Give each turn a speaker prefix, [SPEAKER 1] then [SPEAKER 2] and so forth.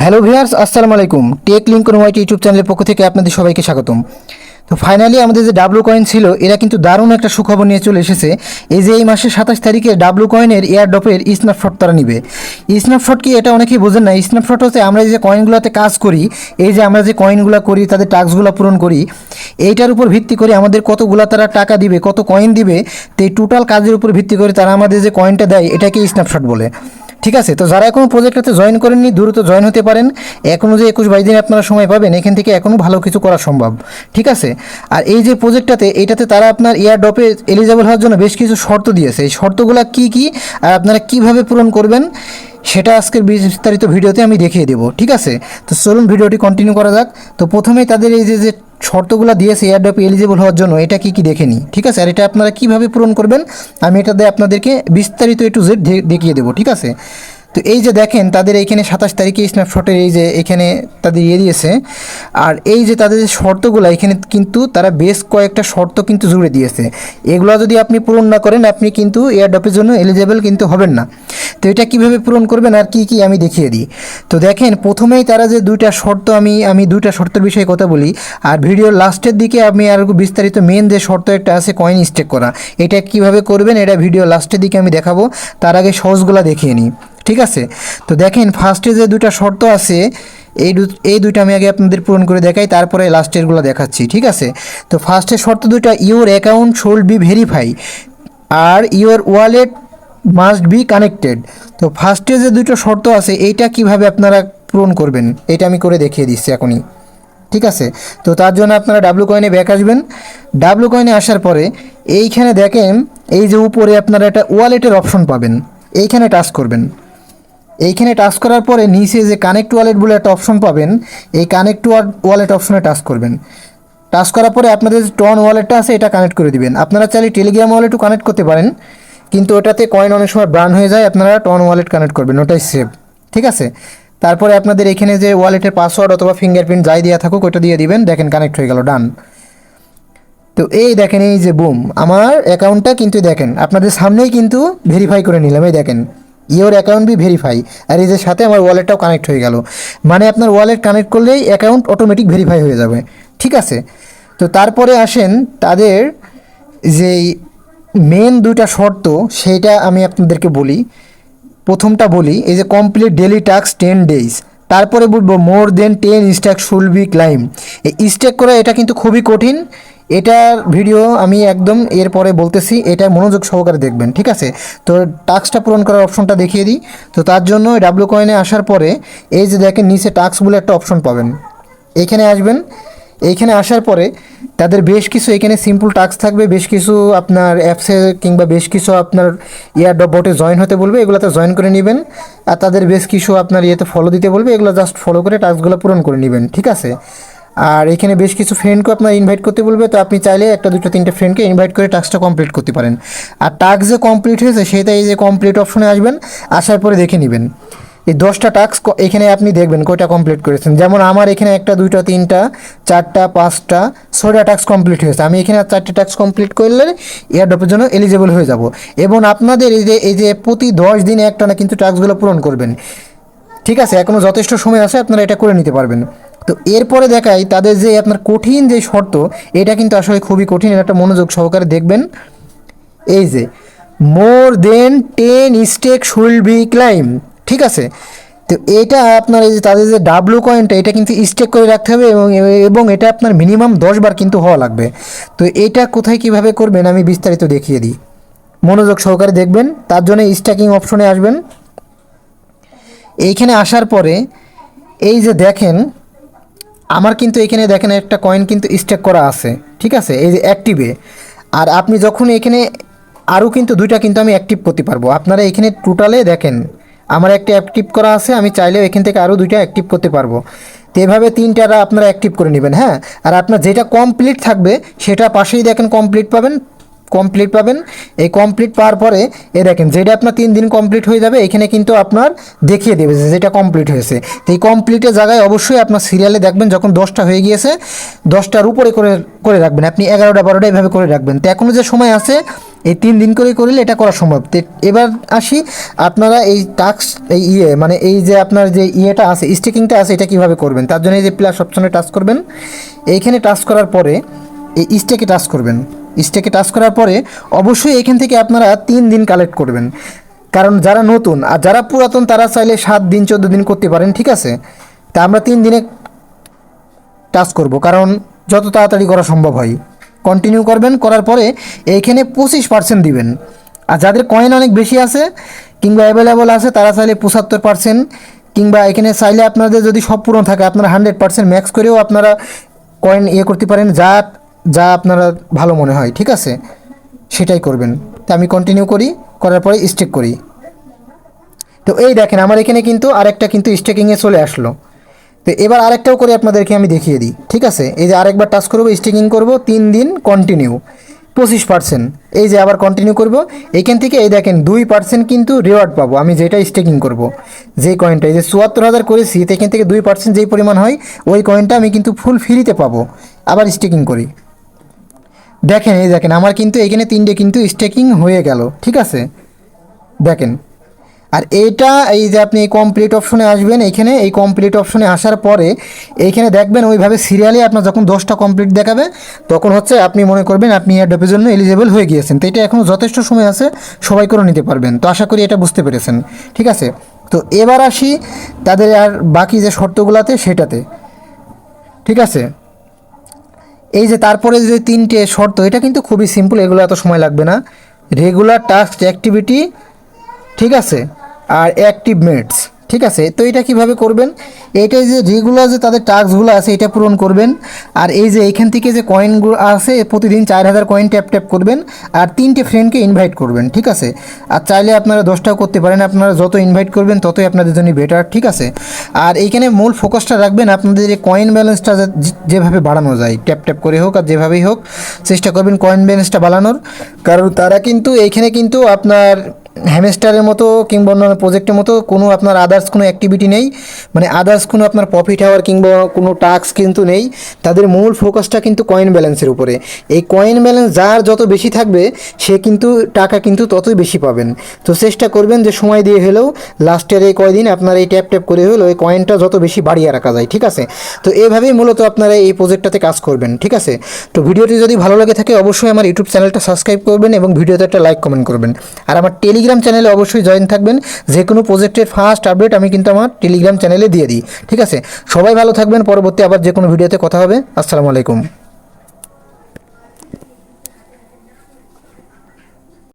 [SPEAKER 1] Hello viewers, আসসালামু আলাইকুম। Take link ওয়াইটি YouTube চ্যানেলের পক্ষ থেকে আপনাদের সবাইকে স্বাগতম। তো ফাইনালি আমাদের যে ডাব্লু কয়েন ছিল, এরা কিন্তু দারুণ একটা সুখবর নিয়ে চলে এসেছে। এই যে এই মাসের 27 তারিখে ডাব্লু কয়েনের এয়ারড্রপের স্ন্যাপশট তারা নিবে। স্ন্যাপশট কি, এটা অনেকেই বোঝেন না। স্ন্যাপশট হচ্ছে আমরা যে কয়েনগুলোতে কাজ করি, এই যে আমরা যে কয়েনগুলো করি, তাদের টাস্কগুলো পূরণ করি, এইটার উপর ভিত্তি করে আমাদের কতগুলো তারা টাকা দিবে, কত কয়েন দিবে, তো এই টোটাল কাজের উপর ভিত্তি করে তারা আমাদের যে কয়েনটা দেয়, এটাকে স্ন্যাপশট বলে। ঠিক আছে, তো যারা এখনও প্রজেক্টটাতে জয়েন করেননি, দ্রুত জয়েন হতে পারেন। এখনও যে 21-22 দিন আপনারা সময় পাবেন, এখান থেকে এখনও ভালো কিছু করা সম্ভব। ঠিক আছে, আর এই যে প্রজেক্টটাতে, এটাতে তারা আপনার এয়ারড্রপে এলিজেবল হওয়ার জন্য বেশ কিছু শর্ত দিয়েছে। এই শর্তগুলো কী কী আর আপনারা কীভাবে পূরণ করবেন, সেটা আজকের বিস্তারিত ভিডিওতে আমি দেখিয়ে দেবো। ঠিক আছে, তো চলুন ভিডিওটি কন্টিনিউ করা যাক। তো প্রথমেই তাদের এই যে শর্তগুলো দিয়েছে এয়ারড্রপে এলিজেবল হওয়ার জন্য, এটা কী কী দেখে নিই। ঠিক আছে, আর এটা আপনারা কীভাবে পূরণ করবেন, আমি এটাতে আপনাদেরকে বিস্তারিত A to Z দেখিয়ে দেবো। ঠিক আছে, তো এই যে দেখেন তাদের এইখানে 27 তারিখে স্ন্যাপশটের এই যে এখানে তাদের দিয়েছে। আর এই যে তাদের যে শর্তগুলো, এখানে কিন্তু তারা বেশ কয়েকটা শর্ত কিন্তু জুড়ে দিয়েছে। এগুলো যদি আপনি পূরণ না করেন, আপনি কিন্তু এয়ারড্রপের জন্য এলিজেবল কিন্তু হবেন না। তো এটা কীভাবে পূরণ করবেন আর কি কি আমি দেখিয়ে দিই। তো দেখেন প্রথমেই তারা যে দুইটা শর্ত, আমি দুইটা শর্তের বিষয়ে কথা বলি, আর ভিডিওর লাস্টের দিকে আমি আর বিস্তারিত মেন যে শর্ত একটা আছে কয়েন স্টেক করা, এটা কিভাবে করবেন এটা ভিডিও লাস্টের দিকে আমি দেখাবো। তার আগে সহজগুলো দেখিয়ে নিই। ঠিক আছে, তো দেখেন ফার্স্টে যে দুইটা শর্ত আছে, এই দুইটা আমি আগে আপনাদের পূরণ করে দেখাই, তারপরে লাস্টেরগুলো দেখাচ্ছি। ঠিক আছে, তো ফার্স্টের শর্ত দুইটা, your account should be verify আর your wallet must be connected. তো ফার্স্টে যে দুটো শর্ত আছে, এইটা কিভাবে আপনারা পূরণ করবেন এটা আমি করে দেখিয়ে দিচ্ছি এখনই। ঠিক আছে, তো তার জন্য আপনারা ডাব্লু কয়েনে ব্যাক আসবেন। ডাব্লু কয়েনে আসার পরে এইখানে দেখেন এই যে উপরে আপনারা একটা ওয়ালেটের অপশন পাবেন, এইখানে টাচ করবেন। এইখানে টাচ করার পরে নিচে যে কানেক্ট ওয়ালেট বলে একটা অপশন পাবেন, এই কানেক্ট ওয়ালেট অপশনে টাচ করবেন। টাচ করার পরে আপনাদের যে টন ওয়ালেটটা আছে, এটা কানেক্ট করে দিবেন। আপনারা চাইলে টেলিগ্রাম ওয়ালেটও কানেক্ট করতে পারেন, কিন্তু ওটাতে কয়েন অনেক সময় ব্রান হয়ে যায়। আপনারা টন ওয়ালেট কানেক্ট করবেন, ওটাই সেভ। ঠিক আছে, তারপরে আপনাদের এখানে যে ওয়ালেটের পাসওয়ার্ড অথবা ফিঙ্গারপ্রিন্ট যাই দেওয়া থাকুক, ওটা দিয়ে দিবেন। দেখেন কানেক্ট হয়ে গেল, ডান। তো এই দেখেন, এই যে বুম, আমার অ্যাকাউন্টটা কিন্তু দেখেন আপনাদের সামনেই কিন্তু ভেরিফাই করে নিলাম। এই দেখেন ইওর অ্যাকাউন্ট বি ভেরিফাই, আর এই যে সাথে আমার ওয়ালেটটাও কানেক্ট হয়ে গেল। মানে আপনার ওয়ালেট কানেক্ট করলেই অ্যাকাউন্ট অটোমেটিক ভেরিফাই হয়ে যাবে। ঠিক আছে, তো তারপরে আসেন তাদের যেই মেন দুইটা শর্ত, সেইটা আমি আপনাদেরকে বলি। প্রথমটা বলি, এই যে কমপ্লিট ডেলি টাস্ক 10 ডেজ। তারপরে বলবো মোর দেন 10 স্ট্যাক শুড বি ক্লাইম। এই স্ট্যাক করা এটা কিন্তু খুবই কঠিন। এটার ভিডিও আমি একদম এরপরে বলতেছি, এটা মনোযোগ সহকারে দেখবেন। ঠিক আছে, তো টাস্কটা পূরণ করার অপশনটা দেখিয়ে দিই। তো তার জন্য ডাব্লু কয়েনে আসার পরে এই যে দেখেন নিচে টাস্ক বলে একটা অপশন পাবেন, এইখানে আসবেন। এইখানে আসার পরে তাদের বেশ কিছু এখানে সিম্পল টাস্ক থাকবে, বেশ কিছু আপনার অ্যাপসে কিংবা বেশ কিছু আপনার এয়ারড্রপ বটে জয়েন হতে বলবে, এগুলোতে জয়েন করে নেবেন। আর তাদের বেশ কিছু আপনার ইয়েতে ফলো দিতে বলবে, এগুলো জাস্ট ফলো করে টাস্কগুলো পূরণ করে নেবেন। ঠিক আছে, আর এখানে বেশ কিছু ফ্রেন্ডকে আপনার ইনভাইট করতে বলবে, তো আপনি চাইলে একটা দুটো তিনটে ফ্রেন্ডকে ইনভাইট করে টাস্কটা কমপ্লিট করতে পারেন। আর টাস্ক যে কমপ্লিট হয়েছে, সেটা এই যে কমপ্লিট অপশনে আসবেন, আসার পরে দেখে নেবেন এই 10টা টাস্ক এখানে আপনি দেখবেন কয়টা কমপ্লিট করেছেন। যেমন আমার এখানে একটা দুইটা তিনটা চারটা পাঁচটা 6টা টাস্ক কমপ্লিট হয়েছে। আমি এখানে 4টে টাস্ক কমপ্লিট করলে এয়ারড্রপের জন্য এলিজেবল হয়ে যাব। এবং আপনাদের এই যে প্রতি 10 দিনে একটা না কিন্তু টাস্কগুলো পূরণ করবেন। ঠিক আছে, এখনও যথেষ্ট সময় আছে, আপনারা এটা করে নিতে পারবেন। তো এরপরে দেখাই তাদের যে আপনার কঠিন যে শর্ত, এটা কিন্তু আসলে খুবই কঠিন, এটা মনোযোগ সহকারে দেখবেন। এই যে মোর দেন 10 স্টেক শুড বি ক্লাইম। ঠিক আছে, তো এটা আপনার এই যে তাদের যে ডাব্লু কয়েনটা, এটা কিন্তু স্টেক করে রাখতে হবে এবং এটা আপনার মিনিমাম 10 বার কিন্তু হওয়া লাগবে। তো এটা কোথায় কিভাবে করবেন আমি বিস্তারিত দেখিয়ে দিই, মনোযোগ সহকারে দেখবেন। তার জন্য স্ট্যাকিং অপশনে আসবেন। এইখানে আসার পরে এই যে দেখেন আমার কিন্তু এখানে দেখেন একটা কয়েন কিন্তু স্টেক করা আছে। ঠিক আছে, এই যে অ্যাক্টিভে। আর আপনি যখন এখানে আরও কিন্তু দুইটা কিন্তু আমি অ্যাক্টিভ করতে পারবো। আপনারা এখানে টোটালে দেখেন আমার একটা অ্যাক্টিভ করা আছে, আমি চাইলেও এখান থেকে আরও দুইটা অ্যাক্টিভ করতে পারবো। তো এভাবে 3টা আপনারা অ্যাক্টিভ করে নেবেন। হ্যাঁ, আর আপনার যেটা কমপ্লিট থাকবে সেটা পাশেই দেখেন কমপ্লিট পাবেন, কমপ্লিট পাবেন। এই কমপ্লিট পাওয়ার পরে দেখেন যেটা আপনার 3 দিন কমপ্লিট হয়ে যাবে, এখানে কিন্তু আপনার দেখিয়ে দেবে যে যেটা কমপ্লিট হয়েছে। তো এই কমপ্লিটের জায়গায় অবশ্যই আপনার সিরিয়ালে দেখবেন যখন 10টা হয়ে গিয়েছে 10টার উপরে করে রাখবেন, আপনি 11টা 12টা এইভাবে করে রাখবেন। তো এখনও যে সময় আছে এই 3 দিন করে করলে এটা করা সম্ভব। তো এবার আসি আপনারা এই টাস্ক এই মানে এই যে আপনার যে ইয়েটা আছে স্টিকিংটা আছে এটা কীভাবে করবেন। তার জন্য এই যে প্লাস অপশনে টাচ করবেন, এইখানে টাচ করার পরে এই স্টেকে টাচ করবেন। স্টেকে টাচ করার পরে অবশ্যই এখান থেকে আপনারা 3 দিন কালেক্ট করবেন, কারণ যারা নতুন আর যারা পুরাতন তারা চাইলে 7 দিন 14 দিন করতে পারেন, ঠিক আছে। তা আমরা 3 দিনে টাচ করব, কারণ যত তাড়াতাড়ি করা সম্ভব হয়। কন্টিনিউ করবেন, করার পরে এইখানে 25% দিবেন। আর যাদের কয়েন অনেক বেশি আছে কিংবা অ্যাভেলেবল আছে তারা চাইলে 75%, কিংবা এখানে চাইলে আপনাদের যদি সব পূরণ থাকে আপনারা 100% ম্যাক্স করেও আপনারা কয়েন করতে পারেন, যা যা আপনারা ভালো মনে হয়, ঠিক আছে, সেটাই করবেন। তো আমি কন্টিনিউ করি, করার পরে স্টেক করি। তো এই দেখেন আমার এখানে কিন্তু আরেকটা কিন্তু স্টেকিংয়ে চলে আসলো। তো এবার আরেকটাও করে আপনাদেরকে আমি দেখিয়ে দিই, ঠিক আছে। এই যে আরেকবার টাচ করবো, স্টেকিং করব, 3 দিন কন্টিনিউ, 25%। এই যে আবার কন্টিনিউ করব, এইখান থেকে এই দেখেন 2% কিন্তু রিওয়ার্ড পাবো আমি যেটা স্টেকিং করব। যেই কয়েনটা এই যে 74,000 করেছি তো এখান থেকে 2% যেই পরিমাণ হয় ওই কয়েনটা আমি কিন্তু ফুল ফ্রিতে পাবো। আবার স্টেকিং করি, দেখেন এই দেখেন আমার কিন্তু এখানে 3টে কিন্তু স্টেকিং হয়ে গেল, ঠিক আছে, দেখেন। আর এইটা এই যে আপনি কমপ্লিট অপশনে আসবেন, এইখানে এই কমপ্লিট অপশনে আসার পরে এইখানে দেখবেন ওইভাবে সিরিয়ালি আপনার যখন 10টা কমপ্লিট দেখাবে তখন হচ্ছে আপনি মনে করবেন আপনি এয়ারড্রপের জন্য এলিজেবল হয়ে গিয়েছেন। তো এটা এখনও যথেষ্ট সময় আছে, সবাই করে নিতে পারবেন। তো আশা করি এটা বুঝতে পেরেছেন, ঠিক আছে। তো এবার আসি তাদের আর বাকি যে শর্তগুলোতে সেটাতে, ঠিক আছে। এই যে তারপরে যে 3টে শর্ত এটা কিন্তু খুবই সিম্পল, এগুলো এত সময় লাগবে না। রেগুলার টাস্ক অ্যাক্টিভিটি, ঠিক আছে, আর অ্যাক্টিভ মেটস, ঠিক আছে। তো এটা কিভাবে করবেন, এইটাই যে রেগুলার যে তাদের টাস্কগুলো আছে এটা পূরণ করবেন। আর এই যে এইখান থেকে যে কয়েনগুলো আছে প্রতিদিন 4000 কয়েন ট্যাপ করবেন আর 3টে ফ্রেন্ডকে ইনভাইট করবেন, ঠিক আছে। আর চাইলে আপনারা 10টাও করতে পারেন, আপনারা যত ইনভাইট করবেন ততই আপনাদের জন্য বেটার, ঠিক আছে। আর এইখানে মূল ফোকাসটা রাখবেন আপনাদের যে কয়েন ব্যালেন্সটা যেভাবে বাড়ানো যায় ট্যাপ করে হোক আর যেভাবেই হোক চেষ্টা করবেন কয়েন ব্যালেন্সটা বাড়ানোর। কারণ তারা কিন্তু এইখানে কিন্তু আপনার হ্যামস্টারের মতো কিংবা অন্যান্য প্রজেক্টের মতো কোনো আপনার আদার্স কোনো অ্যাক্টিভিটি নেই, মানে আদার্স কোনো আপনার প্রফিট হওয়ার কিংবা কোনো টাস্ক কিন্তু নেই। তাদের মূল ফোকাসটা কিন্তু কয়েন ব্যালেন্সের উপরে। এই কয়েন ব্যালেন্স যার যত বেশি থাকবে সে কিন্তু টাকা কিন্তু ততই বেশি পাবেন। তো চেষ্টা করবেন যে সময় দিয়ে হলেও লাস্টের এই কয়দিন আপনার এই ট্যাপ করে হলেও এই কয়েনটা যত বেশি বাড়িয়ে রাখা যায়, ঠিক আছে। তো এভাবেই মূলত আপনারা এই প্রজেক্টটাতে কাজ করবেন, ঠিক আছে। তো ভিডিওটি যদি ভালো লাগে থাকে অবশ্যই আমার ইউটিউব চ্যানেলটা সাবস্ক্রাইব করবেন এবং ভিডিওতে একটা লাইক কমেন্ট করবেন। আর আমার টেলিগ্রাম চ্যানেলে অবশ্যই জয়েন থাকবেন, যে কোনো প্রজেক্টের ফার্স্ট আপডেট আমি কিন্তু আমার টেলিগ্রাম চ্যানেলে দিয়ে দিই, ঠিক আছে। সবাই ভালো থাকবেন, পরবর্তী আবার যে কোনো ভিডিওতে কথা হবে। আসসালামু আলাইকুম।